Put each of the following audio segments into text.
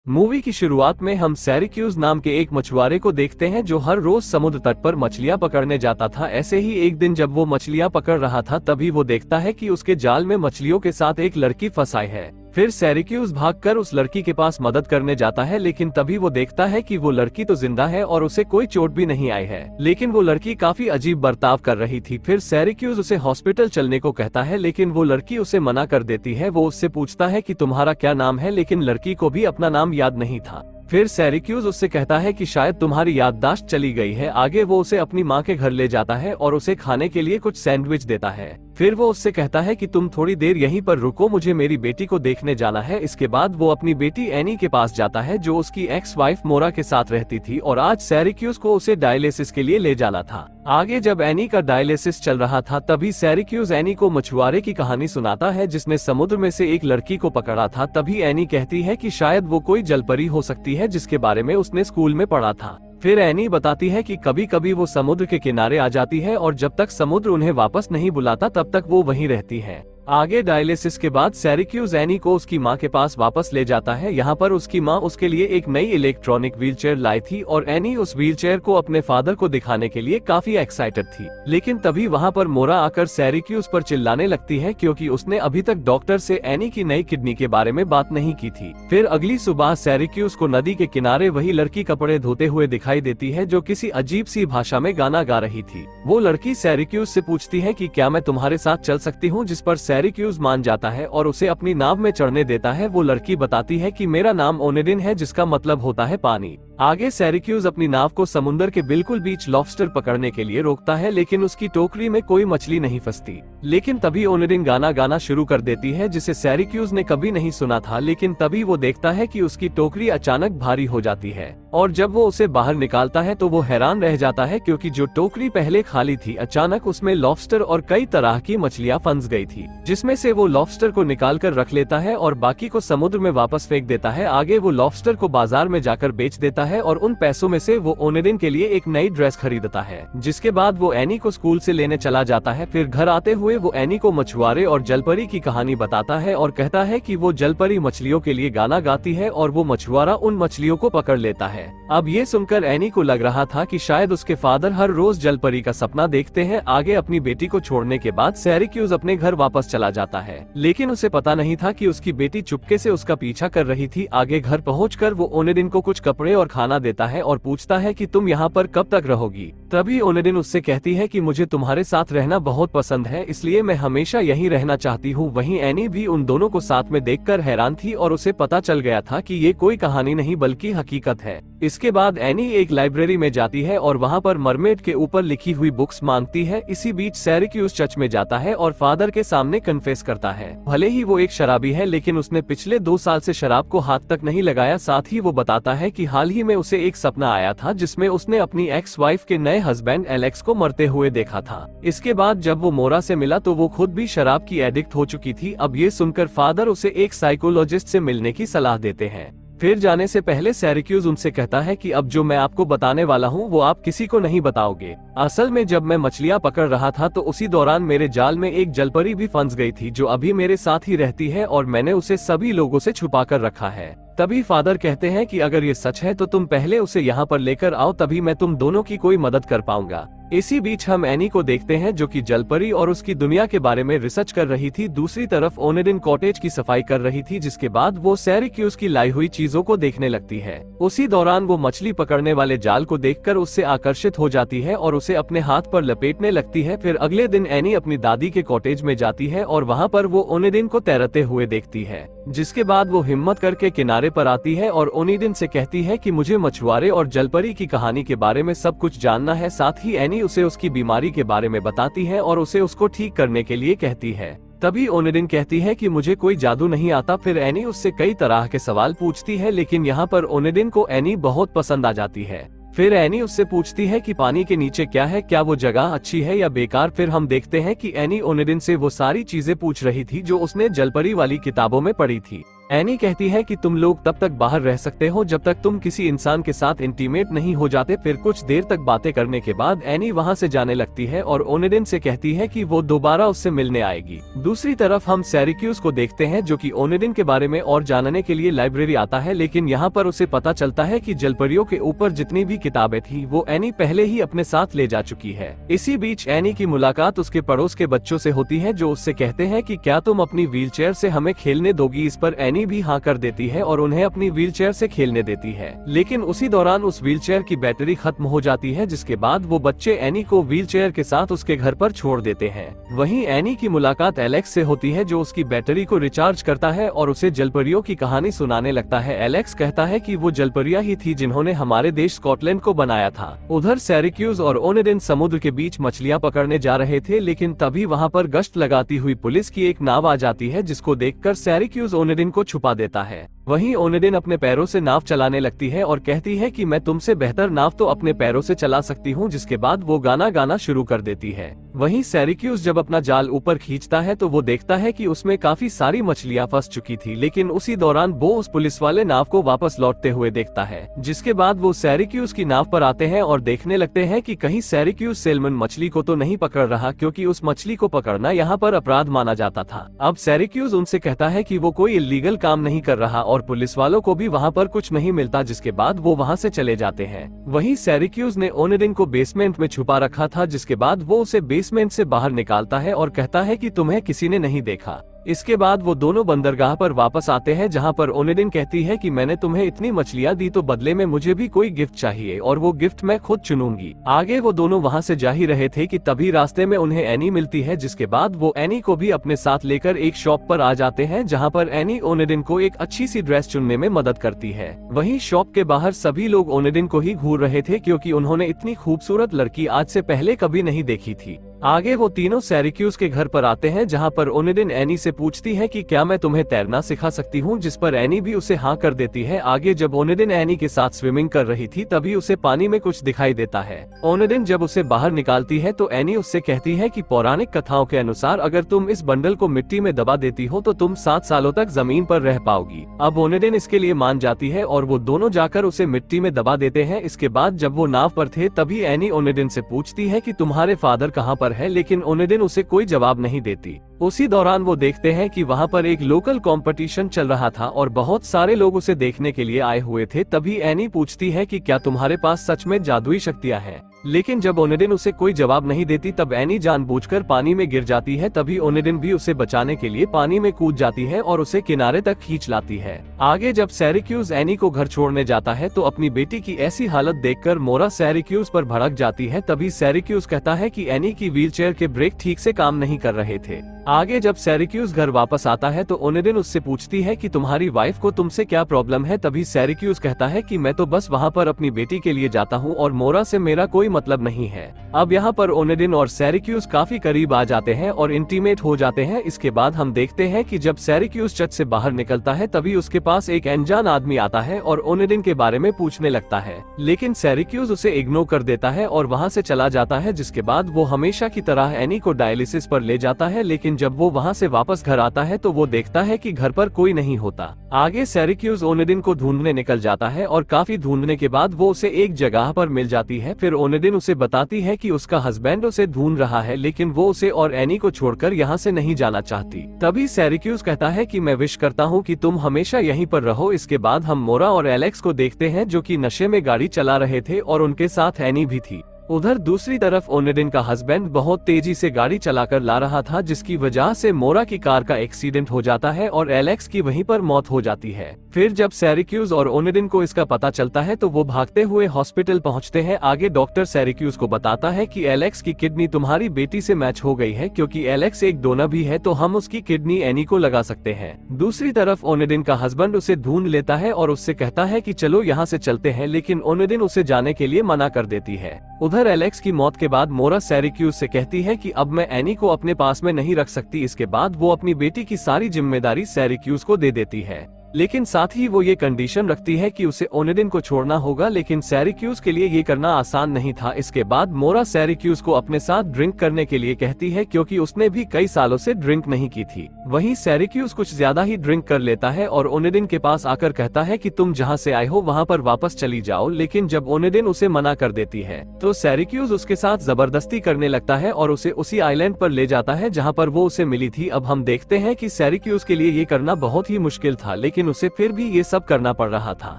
Movie की शुरुआत में हम सैरिक्यूज नाम के एक मछुआरे को देखते हैं जो हर रोज समुद्र तट पर मछलियां पकड़ने जाता था। ऐसे ही एक दिन जब वो मछलियां पकड़ रहा था तभी वो देखता है कि उसके जाल में मछलियों के साथ एक लड़की फंसाई है। फिर सैरिक्यूज भागकर उस लड़की के पास मदद करने जाता है, लेकिन तभी वो देखता है कि वो लड़की तो जिंदा है और उसे कोई चोट भी नहीं आई है, लेकिन वो लड़की काफी अजीब बर्ताव कर रही थी। फिर सैरिक्यूज उसे हॉस्पिटल चलने को कहता है, लेकिन वो लड़की उसे मना कर देती है। वो उससे पूछता है कि तुम्हारा क्या नाम है, लेकिन लड़की को भी अपना नाम याद नहीं था। फिर सैरिक्यूज उससे कहता है कि शायद तुम्हारी याददाश्त चली गई है। आगे वो उसे अपनी माँ के घर ले जाता है और उसे खाने के लिए कुछ सैंडविच देता है। फिर वो उससे कहता है कि तुम थोड़ी देर यहीं पर रुको, मुझे मेरी बेटी को देखने जाना है। इसके बाद वो अपनी बेटी एनी के पास जाता है जो उसकी एक्स वाइफ मोरा के साथ रहती थी, और आज सैरिक्यूज को उसे डायलिसिस के लिए ले जाना था। आगे जब एनी का डायलिसिस चल रहा था तभी सैरिक्यूज एनी को मछुआरे की कहानी सुनाता है जिसने समुद्र में से एक लड़की को पकड़ा था। तभी एनी कहती है कि शायद वो कोई जलपरी हो सकती है जिसके बारे में उसने स्कूल में पढ़ा था। फिर एनी बताती है कि कभी कभी वो समुद्र के किनारे आ जाती है और जब तक समुद्र उन्हें वापस नहीं बुलाता तब तक वो वहीं रहती है। आगे डायलिसिस के बाद सैरिक्यूज एनी को उसकी माँ के पास वापस ले जाता है। यहाँ पर उसकी माँ उसके लिए एक नई इलेक्ट्रॉनिक व्हीलचेयर लाई थी और एनी उस व्हीलचेयर को अपने फादर को दिखाने के लिए काफी एक्साइटेड थी। लेकिन तभी वहाँ पर मोरा आकर सैरिक्यूज पर चिल्लाने लगती है क्योंकि उसने अभी तक डॉक्टर से एनी की नई किडनी के बारे में बात नहीं की थी। फिर अगली सुबह सैरिक्यूज को नदी के किनारे वही लड़की कपड़े धोते हुए दिखाई देती है जो किसी अजीब सी भाषा में गाना गा रही थी। वो लड़की सैरिक्यूज से पूछती है कि क्या मैं तुम्हारे साथ चल सकती हूँ, जिस पर सैरिक्यूज मान जाता है और उसे अपनी नाव में चढ़ने देता है। वो लड़की बताती है कि मेरा नाम ओनेडिन है जिसका मतलब होता है पानी। आगे सैरिक्यूज अपनी नाव को समुद्र के बिल्कुल बीच लॉबस्टर पकड़ने के लिए रोकता है, लेकिन उसकी टोकरी में कोई मछली नहीं फंसती। लेकिन तभी ओनेडिन गाना गाना शुरू कर देती है जिसे सैरिक्यूज ने कभी नहीं सुना था। लेकिन तभी वो देखता है कि उसकी टोकरी अचानक भारी हो जाती है और जब वो उसे बाहर निकालता है तो वो हैरान रह जाता है क्योंकि जो टोकरी पहले खाली थी अचानक उसमें लॉबस्टर और कई तरह की मछलियां फंस गई थी, जिसमें से वो लॉबस्टर को निकाल कर रख लेता है और बाकी को समुद्र में वापस फेंक देता है। आगे वो लॉबस्टर को बाजार में जाकर बेच देता है और उन पैसों में से वो ओनेडिन के लिए एक नई ड्रेस खरीदता है, जिसके बाद वो एनी को स्कूल से लेने चला जाता है। फिर घर आते हुए वो एनी को मछुआरे और जलपरी की कहानी बताता है और कहता है कि वो जलपरी मछलियों के लिए गाना गाती है और वो मछुआरा उन मछलियों को पकड़ लेता है। अब ये सुनकर एनी को लग रहा था कि शायद उसके फादर हर रोज जलपरी का सपना देखते हैं। आगे अपनी बेटी को छोड़ने के बाद सैरिक्यूज अपने घर वापस चला जाता है, लेकिन उसे पता नहीं था कि उसकी बेटी चुपके से उसका पीछा कर रही थी। आगे घर पहुंचकर वो ओनेडिन को कुछ कपड़े और खाना देता है और पूछता है कि तुम यहाँ पर कब तक रहोगी। तभी ओनेडिन उससे कहती है कि मुझे तुम्हारे साथ रहना बहुत पसंद है, इसलिए मैं हमेशा यहीं रहना चाहती हूँ। वहीं एनी भी उन दोनों को साथ में देखकर हैरान थी और उसे पता चल गया था कि ये कोई कहानी नहीं बल्कि हकीकत है। इसके बाद एनी एक लाइब्रेरी में जाती है और वहाँ पर मरमेड के ऊपर लिखी हुई बुक्स मांगती है। इसी बीच सैरिक्यूज चर्च में जाता है और फादर के सामने कन्फेस करता है। भले ही वो एक शराबी है लेकिन उसने पिछले 2 साल से शराब को हाथ तक नहीं लगाया। साथ ही वो बताता है कि हाल ही में उसे एक सपना आया था जिसमें उसने अपनी एक्स वाइफ के नए हस्बैंड एलेक्स को मरते हुए देखा था। इसके बाद जब वो मोरा से मिला तो वो खुद भी शराब की एडिक्ट हो चुकी थी। अब ये सुनकर फादर उसे एक साइकोलॉजिस्ट से मिलने की सलाह देते हैं। फिर जाने से पहले सैरिक्यूज उनसे कहता है कि अब जो मैं आपको बताने वाला हूँ वो आप किसी को नहीं बताओगे। असल में जब मैं मछलियाँ पकड़ रहा था तो उसी दौरान मेरे जाल में एक जलपरी भी फंस गई थी जो अभी मेरे साथ ही रहती है और मैंने उसे सभी लोगों से छुपा कर रखा है। तभी फादर कहते हैं कि अगर ये सच है तो तुम पहले उसे यहाँ पर लेकर आओ, तभी मैं तुम दोनों की कोई मदद कर पाऊंगा। इसी बीच हम एनी को देखते हैं जो कि जलपरी और उसकी दुनिया के बारे में रिसर्च कर रही थी। दूसरी तरफ ओनेडिन कॉटेज की सफाई कर रही थी, जिसके बाद वो सैरिक्यूज की लाई हुई चीजों को देखने लगती है। उसी दौरान वो मछली पकड़ने वाले जाल को देखकर उससे आकर्षित हो जाती है और उसे अपने हाथ पर लपेटने लगती है। फिर अगले दिन एनी अपनी दादी के कॉटेज में जाती है और वहाँ पर वो ओनेडिन को तैरते हुए देखती है, जिसके बाद वो हिम्मत करके किनारे पर आती है और ओनेडिन से कहती है कि मुझे मछुआरे और जलपरी की कहानी के बारे में सब कुछ जानना है। साथ ही एनी उसे उसकी बीमारी के बारे में बताती है और उसे उसको ठीक करने के लिए कहती है। तभी ओनेडिन कहती है कि मुझे कोई जादू नहीं आता। फिर एनी उससे कई तरह के सवाल पूछती है, लेकिन यहाँ पर ओनेडिन को एनी बहुत पसंद आ जाती है। फिर एनी उससे पूछती है कि पानी के नीचे क्या है, क्या वो जगह अच्छी है या बेकार। फिर हम देखते हैं कि एनी ओनेडिन से वो सारी चीजें पूछ रही थी जो उसने जलपरी वाली किताबों में पढ़ी थी। एनी कहती है कि तुम लोग तब तक बाहर रह सकते हो जब तक तुम किसी इंसान के साथ इंटीमेट नहीं हो जाते। फिर कुछ देर तक बातें करने के बाद एनी वहां से जाने लगती है और ओनेडिन से कहती है कि वो दोबारा उससे मिलने आएगी। दूसरी तरफ हम सैरिक्यूज को देखते हैं जो कि ओनेडिन के बारे में और जानने के लिए लाइब्रेरी आता है, लेकिन यहाँ पर उसे पता चलता है कि जलपरियों के ऊपर जितनी भी किताबें थी वो एनी पहले ही अपने साथ ले जा चुकी है। इसी बीच एनी की मुलाकात उसके पड़ोस के बच्चों से होती है जो उससे कहते हैं कि क्या तुम अपनी व्हीलचेयर से हमें खेलने दोगी। इस पर एनी भी हाँ कर देती है और उन्हें अपनी व्हीलचेयर से खेलने देती है, लेकिन उसी दौरान उस व्हीलचेयर की बैटरी खत्म हो जाती है, जिसके बाद वो बच्चे एनी को व्हीलचेयर के साथ उसके घर पर छोड़ देते हैं। वहीं एनी की मुलाकात एलेक्स से होती है जो उसकी बैटरी को रिचार्ज करता है और उसे जलपरियों की कहानी सुनाने लगता है। एलेक्स कहता है कि वो जलपरियां ही थी जिन्होंने हमारे देश स्कॉटलैंड को बनाया था। उधर सैरिक्यूज और ओनेडिन समुद्र के बीच मछलियां पकड़ने जा रहे थे, लेकिन तभी वहां पर गश्त लगाती हुई पुलिस की एक नाव आ जाती है, जिसको देखकर सैरिक्यूज ओनेडिन को छुपा देता है। वहीं ओनेडिन अपने पैरों से नाव चलाने लगती है और कहती है कि मैं तुमसे बेहतर नाव तो अपने पैरों से चला सकती हूँ, जिसके बाद वो गाना गाना शुरू कर देती है। वहीं सैरिक्यूज जब अपना जाल ऊपर खींचता है तो वो देखता है कि उसमें काफी सारी मछलियां फंस चुकी थी, लेकिन उसी दौरान वो उस पुलिस वाले नाव को वापस लौटते हुए देखता है, जिसके बाद वो सैरिक्यूज की नाव पर आते हैं और देखने लगते हैं कि कहीं सैरिक्यूज सैल्मन मछली को तो नहीं पकड़ रहा, क्योंकि उस मछली को पकड़ना यहाँ पर अपराध माना जाता था। अब सैरिक्यूज उनसे कहता है कि वो कोई इल्लीगल काम नहीं कर रहा और पुलिस वालों को भी वहाँ पर कुछ नहीं मिलता, जिसके बाद वो वहाँ से चले जाते हैं। वहीं सैरिक्यूज ने ओनेडिन को बेसमेंट में छुपा रखा था, जिसके बाद वो उसे बेसमेंट से बाहर निकालता है और कहता है कि तुम्हें किसी ने नहीं देखा। इसके बाद वो दोनों बंदरगाह पर वापस आते हैं, जहां पर ओनेडिन कहती है कि मैंने तुम्हें इतनी मछलियां दी तो बदले में मुझे भी कोई गिफ्ट चाहिए और वो गिफ्ट मैं खुद चुनूंगी। आगे वो दोनों वहां से जा ही रहे थे कि तभी रास्ते में उन्हें एनी मिलती है, जिसके बाद वो एनी को भी अपने साथ लेकर एक शॉप पर आ जाते हैं, जहां पर एनी ओनेडिन को एक अच्छी सी ड्रेस चुनने में मदद करती है। वहीं शॉप के बाहर सभी लोग ओनेडिन को ही घूर रहे थे, क्योंकि उन्होंने इतनी खूबसूरत लड़की आज से पहले कभी नहीं देखी थी। आगे वो तीनों सैरिक्यूज के घर पर आते हैं, जहां पर ओनेडिन एनी से पूछती है कि क्या मैं तुम्हें तैरना सिखा सकती हूं, जिस पर एनी भी उसे हाँ कर देती है। आगे जब ओनेडिन एनी के साथ स्विमिंग कर रही थी तभी उसे पानी में कुछ दिखाई देता है। ओनेडिन जब उसे बाहर निकालती है तो एनी उससे कहती है कि पौराणिक कथाओं के अनुसार अगर तुम इस बंडल को मिट्टी में दबा देती हो तो तुम 7 सालों तक जमीन पर रह पाओगी। अब ओनेडिन इसके लिए मान जाती है और वो दोनों जाकर उसे मिट्टी में दबा देते हैं। इसके बाद जब वो नाव पर थे तभी एनी ओनेडिन से पूछती है कि तुम्हारे फादर कहाँ पर है, लेकिन ओनेडिन उसे कोई जवाब नहीं देती। उसी दौरान वो देखते हैं कि वहाँ पर एक लोकल कंपटीशन चल रहा था और बहुत सारे लोग उसे देखने के लिए आए हुए थे। तभी एनी पूछती है कि क्या तुम्हारे पास सच में जादुई शक्तियाँ हैं, लेकिन जब ओनेडिन उसे कोई जवाब नहीं देती तब एनी जानबूझकर पानी में गिर जाती है। तभी ओनेडिन भी उसे बचाने के लिए पानी में कूद जाती है और उसे किनारे तक खींच लाती है। आगे जब सैरिक्यूज एनी को घर छोड़ने जाता है तो अपनी बेटी की ऐसी हालत देखकर मोरा सैरिक्यूज पर भड़क जाती है। तभी सैरिक्यूज कहता है कि एनी की व्हीलचेयर के ब्रेक ठीक से काम नहीं कर रहे थे। आगे जब सैरिक्यूज घर वापस आता है तो ओनेडिन उससे पूछती है कि तुम्हारी वाइफ को तुमसे क्या प्रॉब्लम है। तभी सैरिक्यूज कहता है कि मैं तो बस वहाँ पर अपनी बेटी के लिए जाता हूँ और मोरा से मेरा कोई मतलब नहीं है। अब यहाँ पर ओनेडिन और सैरिक्यूज काफी करीब आ जाते हैं और इंटीमेट हो जाते हैं। इसके बाद हम देखते हैं कि जब सैरिक्यूज चर्च से बाहर निकलता है तभी उसके पास एक अनजान आदमी आता है और ओनेडिन के बारे में पूछने लगता है, लेकिन सैरिक्यूज उसे इग्नोर कर देता है और वहाँ से चला जाता है। जिसके बाद वो हमेशा की तरह एनी को डायलिसिस पर ले जाता है, लेकिन जब वो वहाँ से वापस घर आता है तो वो देखता है कि घर पर कोई नहीं होता। आगे सैरिक्यूज ओनेडिन को ढूंढने निकल जाता है और काफी ढूंढने के बाद वो उसे एक जगह पर मिल जाती है। फिर ओनेडिन उसे बताती है कि उसका हस्बैंड उसे ढूंढ रहा है, लेकिन वो उसे और एनी को छोड़कर यहाँ से नहीं जाना चाहती। तभी सैरिक्यूज कहता है कि मैं विश करता हूँ कि तुम हमेशा यहीं पर रहो। इसके बाद हम मोरा और एलेक्स को देखते हैं जो कि नशे में गाड़ी चला रहे थे और उनके साथ एनी भी थी। उधर दूसरी तरफ ओनेडिन का हस्बैंड बहुत तेजी से गाड़ी चलाकर ला रहा था, जिसकी वजह से मोरा की कार का एक्सीडेंट हो जाता है और एलेक्स की वहीं पर मौत हो जाती है। फिर जब सैरिक्यूज और ओनेडिन को इसका पता चलता है तो वो भागते हुए हॉस्पिटल पहुंचते हैं। आगे डॉक्टर सैरिक्यूज को बताता है कि एलेक्स की किडनी तुम्हारी बेटी से मैच हो गई है, क्योंकि एलेक्स एक डोनर भी है तो हम उसकी किडनी एनी को लगा सकते हैं। दूसरी तरफ ओनेडिन का हस्बैंड उसे ढूंढ लेता है और उससे कहता है कि चलो यहाँ से चलते हैं, लेकिन ओनेडिन उसे जाने के लिए मना कर देती है। उधर एलेक्स की मौत के बाद मोरा सैरिक्यूज से कहती है कि अब मैं एनी को अपने पास में नहीं रख सकती। इसके बाद वो अपनी बेटी की सारी जिम्मेदारी सैरिक्यूज को दे देती है। लेकिन साथ ही वो ये कंडीशन रखती है कि उसे ओनेडिन को छोड़ना होगा, लेकिन सिराक्यूज के लिए ये करना आसान नहीं था। इसके बाद मोरा सिराक्यूज को अपने साथ ड्रिंक करने के लिए कहती है, क्योंकि उसने भी कई सालों से ड्रिंक नहीं की थी। वहीं सिराक्यूज कुछ ज्यादा ही ड्रिंक कर लेता है और ओनेडिन के पास आकर कहता है कि तुम जहाँ से आए हो वहाँ पर वापस चली जाओ, लेकिन जब ओनेडिन उसे मना कर देती है तो सिराक्यूज उसके साथ जबरदस्ती करने लगता है और उसे उसी आइलैंड पर ले जाता है जहाँ पर वो उसे मिली थी। अब हम देखते हैं कि सिराक्यूज के लिए ये करना बहुत ही मुश्किल था, लेकिन उसे फिर भी ये सब करना पड़ रहा था।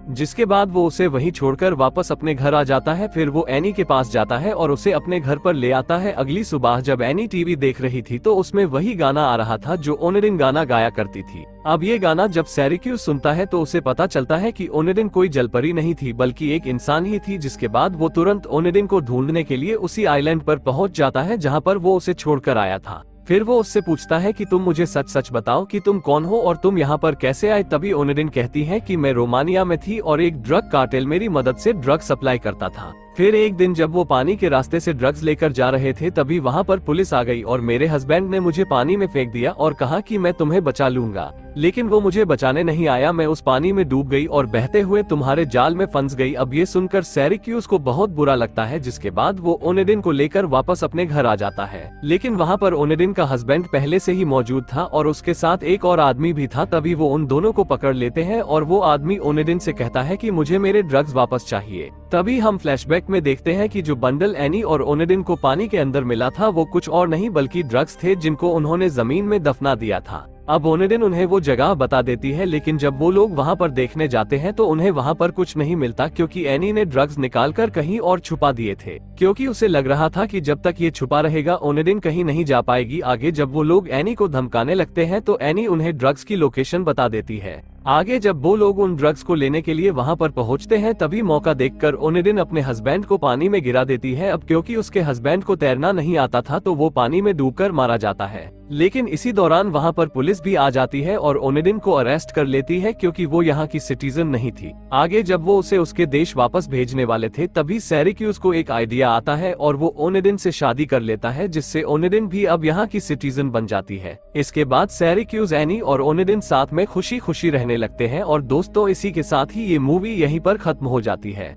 जिसके बाद वो उसे वहीं छोड़कर वापस अपने घर आ जाता है। फिर वो एनी के पास जाता है और उसे अपने घर पर ले आता है। अगली सुबह जब एनी टीवी देख रही थी तो उसमें वही गाना आ रहा था जो ओनेडिन गाना गाया करती थी। अब ये गाना जब सिराक्यूज सुनता है तो उसे पता चलता है कि ओनेडिन कोई जलपरी नहीं थी बल्कि एक इंसान ही थी। जिसके बाद वो तुरंत ओनेडिन को ढूंढने के लिए उसी आइलैंड पर पहुंच जाता है जहां पर वो उसे छोड़कर आया था। फिर वो उससे पूछता है कि तुम मुझे सच सच बताओ कि तुम कौन हो और तुम यहाँ पर कैसे आए। तभी ओनेडिन कहती है कि मैं रोमानिया में थी और एक ड्रग कार्टेल मेरी मदद से ड्रग सप्लाई करता था। फिर एक दिन जब वो पानी के रास्ते से ड्रग्स लेकर जा रहे थे तभी वहाँ पर पुलिस आ गई और मेरे हस्बैंड ने मुझे पानी में फेंक दिया और कहा कि मैं तुम्हें बचा लूंगा, लेकिन वो मुझे बचाने नहीं आया। मैं उस पानी में डूब गई और बहते हुए तुम्हारे जाल में फंस गई। अब ये सुनकर सिराक्यूज को बहुत बुरा लगता है। जिसके बाद वो ओनेडिन को लेकर वापस अपने घर आ जाता है, लेकिन वहाँ पर ओनेडिन का हस्बैंड पहले से ही मौजूद था और उसके साथ एक और आदमी भी था। तभी वो उन दोनों को पकड़ लेते हैं और वो आदमी ओनेडिन से कहता है कि मुझे मेरे ड्रग्स वापस चाहिए। तभी हम फ्लैशबैक में देखते हैं कि जो बंडल एनी और ओनेडिन को पानी के अंदर मिला था वो कुछ और नहीं बल्कि ड्रग्स थे जिनको उन्होंने जमीन में दफना दिया था। अब ओनेडिन उन्हें वो जगह बता देती है, लेकिन जब वो लोग वहाँ पर देखने जाते हैं तो उन्हें वहाँ पर कुछ नहीं मिलता, क्योंकि एनी ने ड्रग्स निकालकर कहीं और छुपा दिए थे। क्योंकि उसे लग रहा था कि जब तक ये छुपा रहेगा ओनेडिन कहीं नहीं जा पाएगी आगे। जब वो लोग एनी को धमकाने लगते हैं तो एनी उन्हें ड्रग्स की लोकेशन बता देती है। आगे जब वो लोग उन ड्रग्स को लेने के लिए वहाँ पर पहुँचते हैं तभी मौका देखकर ओनेडिन अपने हस्बैंड को पानी में गिरा देती है। अब क्योंकि उसके हस्बैंड को तैरना नहीं आता था तो वो पानी में डूबकर मारा जाता है, लेकिन इसी दौरान वहाँ पर पुलिस भी आ जाती है और ओनेडिन को अरेस्ट कर लेती है क्योंकि वो यहाँ की सिटीजन नहीं थी। आगे जब वो उसे उसके देश वापस भेजने वाले थे तभी सिराक्यूज को एक आइडिया आता है और वो ओनेडिन से शादी कर लेता है, जिससे ओनेडिन भी अब यहाँ की सिटीजन बन जाती है। इसके बाद सिराक्यूज, एनी और ओनेडिन साथ में खुशी खुशी रहने लगते हैं। और दोस्तों, इसी के साथ ही ये मूवी यहीं पर खत्म हो जाती है।